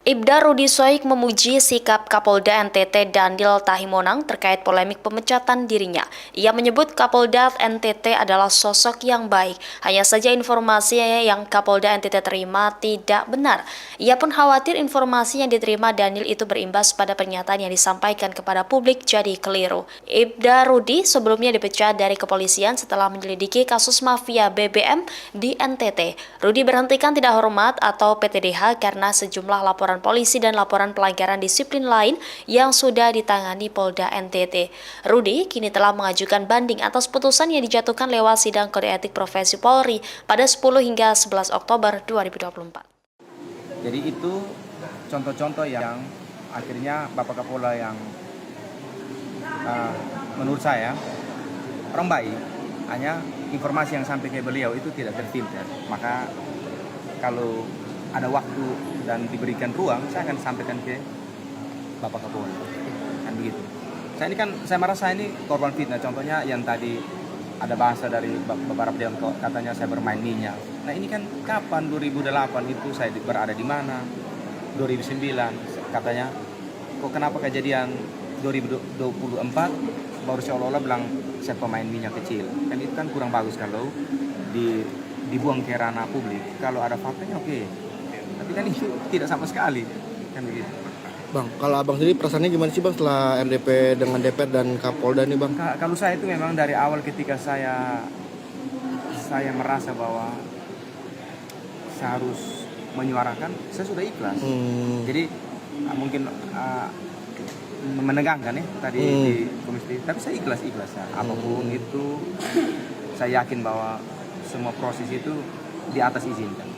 Ibda Rudi Soik memuji sikap Kapolda NTT Daniel Tahimonang terkait polemik pemecatan dirinya. Ia menyebut Kapolda NTT adalah sosok yang baik, hanya saja informasi yang Kapolda NTT terima tidak benar. Ia pun khawatir informasi yang diterima Daniel itu berimbas pada pernyataan yang disampaikan kepada publik jadi keliru. Ibda Rudi sebelumnya dipecat dari kepolisian setelah menyelidiki kasus mafia BBM di NTT. Rudi berhentikan tidak hormat atau PTDH karena sejumlah laporan polisi dan laporan pelanggaran disiplin lain yang sudah ditangani Polda NTT. Rudi kini telah mengajukan banding atas putusan yang dijatuhkan lewat sidang kode etik profesi Polri pada 10 hingga 11 Oktober 2024. Jadi itu contoh-contoh yang akhirnya Bapak Kapolda yang menurut saya orang baik, hanya informasi yang sampai ke beliau itu tidak terfilter. Maka kalau ada waktu dan diberikan ruang, saya akan sampaikan ke Bapak Kapolda. Kan begitu. Saya merasa ini korban fitnah. Contohnya yang tadi ada bahasa dari beberapa dewan katanya saya bermain minyak. Nah ini kan kapan 2008 itu saya berada di mana? 2009 katanya. Kok kenapa kejadian 2024 baru seolah-olah bilang saya pemain minyak kecil. Kan itu kan kurang bagus kalau dibuang ke ranah publik. Kalau ada faktanya oke. Tapi kan itu tidak sama sekali. Kan begitu. Bang, kalau abang sendiri perasaannya gimana sih bang setelah RDP dengan DPR dan Kapolda nih bang? Kalau saya itu memang dari awal ketika saya merasa bahwa saya harus menyuarakan, saya sudah ikhlas. Jadi mungkin menegangkan ya tadi di komisi, tapi saya ikhlas ya. Apapun itu, saya yakin bahwa semua proses itu di atas izin kan.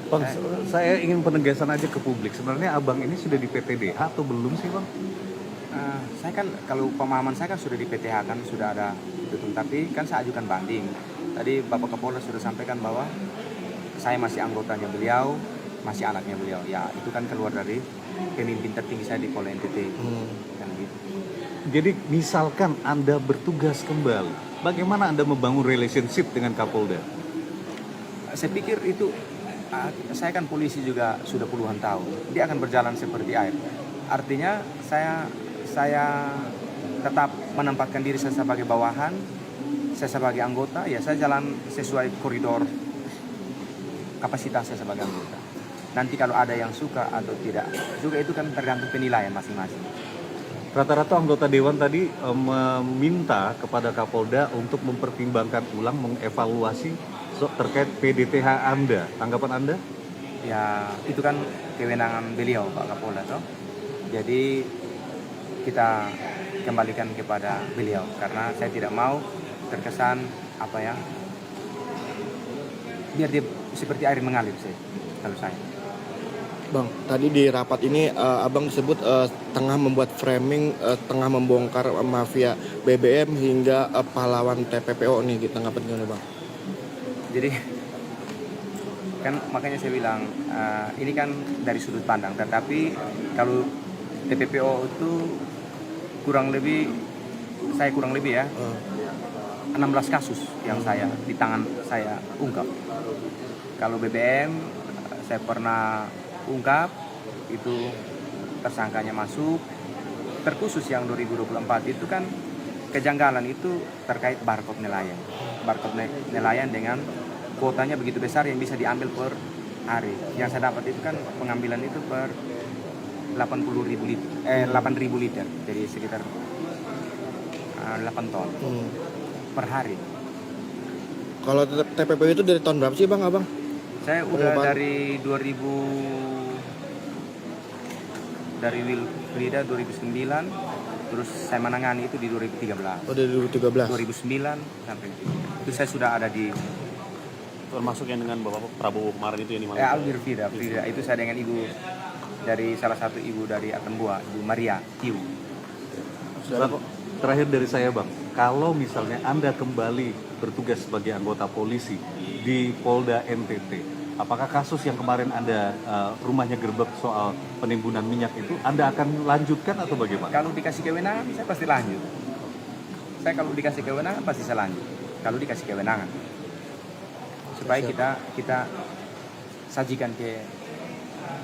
Bang, saya ingin penegasan aja ke publik. Sebenarnya abang ini sudah di PTDH atau belum sih bang? Saya kan kalau pemahaman saya kan sudah di PTH kan sudah ada itu, tapi kan saya ajukan banding. Tadi Bapak Kapolda sudah sampaikan bahwa saya masih anggotanya beliau, masih anaknya beliau. Ya itu kan keluar dari pemimpin tertinggi saya di Polda NTT. Kan gitu. Jadi misalkan Anda bertugas kembali, bagaimana Anda membangun relationship dengan Kapolda? Saya pikir itu, saya kan polisi juga sudah puluhan tahun. Dia akan berjalan seperti air. Artinya saya tetap menempatkan diri saya sebagai bawahan, saya sebagai anggota, ya saya jalan sesuai koridor kapasitas saya sebagai anggota. Nanti kalau ada yang suka atau tidak suka itu kan tergantung penilaian masing-masing. Rata-rata anggota Dewan tadi meminta kepada Kapolda untuk mempertimbangkan ulang, mengevaluasi terkait PDTH Anda. Tanggapan Anda? Ya itu kan kewenangan beliau Pak Kapolda toh. Jadi kita kembalikan kepada beliau karena saya tidak mau terkesan biar dia seperti air mengalir sih kalau saya. Bang, tadi di rapat ini abang disebut tengah membuat framing, tengah membongkar mafia BBM hingga pahlawan TPPO nih, tanggapan gimana bang? Jadi kan makanya saya bilang ini kan dari sudut pandang, tetapi kalau TPPO itu kurang lebih ya 16 kasus yang di tangan saya ungkap. Kalau BBM saya pernah ungkap itu tersangkanya masuk, terkhusus yang 2024 itu kan kejanggalan itu terkait barcode nelayan dengan kuotanya begitu besar yang bisa diambil per hari. Yang saya dapat itu kan pengambilan itu per 8.000 liter, jadi sekitar 8 ton per hari. Kalau TPPO itu dari tahun berapa sih bang abang? Saya udah dari Wilfrida 2009, terus saya menangani itu di 2013. Oh, dari 2013. 2009 sampai itu saya sudah ada di, termasuk yang dengan Bapak Prabowo kemarin itu yang di ya Wilfrida itu saya dengan ibu dari salah satu ibu dari Atambua, Ibu Maria Tiu. Terakhir dari saya bang, kalau misalnya Anda kembali bertugas sebagai anggota polisi di Polda NTT, apakah kasus yang kemarin Anda rumahnya gerbek soal penimbunan minyak itu Anda akan lanjutkan atau bagaimana? Kalau dikasih kewenangan saya pasti lanjut. Kalau dikasih kewenangan pasti saya lanjut. Kalau dikasih kewenangan supaya kita sajikan ke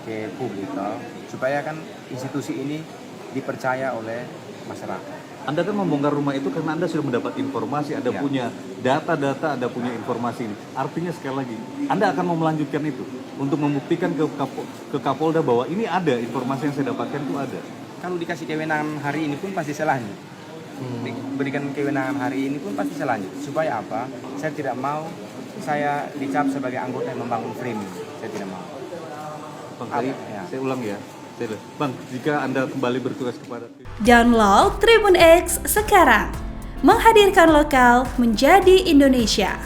ke publik toh, supaya kan institusi ini dipercaya oleh masyarakat. Anda kan membongkar rumah itu karena Anda sudah mendapat informasi, Anda Ya. punya data-data, Anda punya informasi ini. Artinya sekali lagi, Anda akan mau melanjutkan itu untuk membuktikan ke Kapolda bahwa ini ada informasi yang saya dapatkan itu ada. Kalau dikasih kewenangan hari ini pun pasti saya lanjut. Diberikan kewenangan hari ini pun pasti saya lanjut. Supaya apa? Saya tidak mau saya dicap sebagai anggota yang membangun framing. Saya tidak mau. Bang, saya ulang ya. Bang, jika Anda kembali bertugas kepada Download Tribun X sekarang. Menghadirkan lokal menjadi Indonesia.